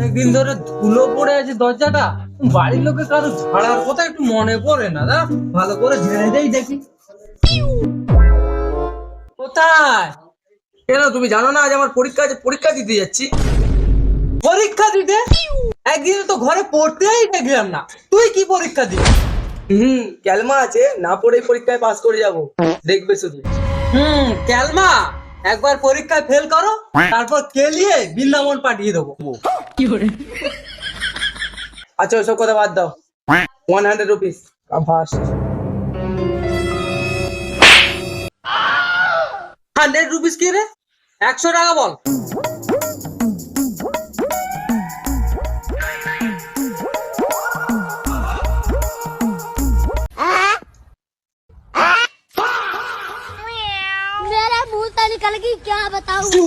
একদিন ধরে ধুলো পড়ে আছে দরজাটা, বাড়ির লোকে কারো ঝাড়ার কথা একটু মনে পড়ে না। দা ভালো করে ঝেড়ে দেই দেখি। কোথায়? কেন তুমি জানো না আজ আমার পরীক্ষা আছে? পরীক্ষা দিতে যাচ্ছি। পরীক্ষা দিতে? একদিন তো ঘরে পড়তেই দেখলাম না, তুই কি পরীক্ষা দিবি? ক্যালমা আছে, না পড়েই পরীক্ষায় পাস করে যাব, দেখবে শুধু। ক্যালমা। একবার পরীক্ষায় ফেল করো, তারপর কেলিয়ে বৃন্দাবন পাঠিয়ে দেবো। আচ্ছা ওইসব কথা বাদ দাও। 100 রুপিস ফার্স্ট। 100 রুপিস কি রে? 100 টাকা বল। मेरा मुंह तो निकल गई क्या बताऊं।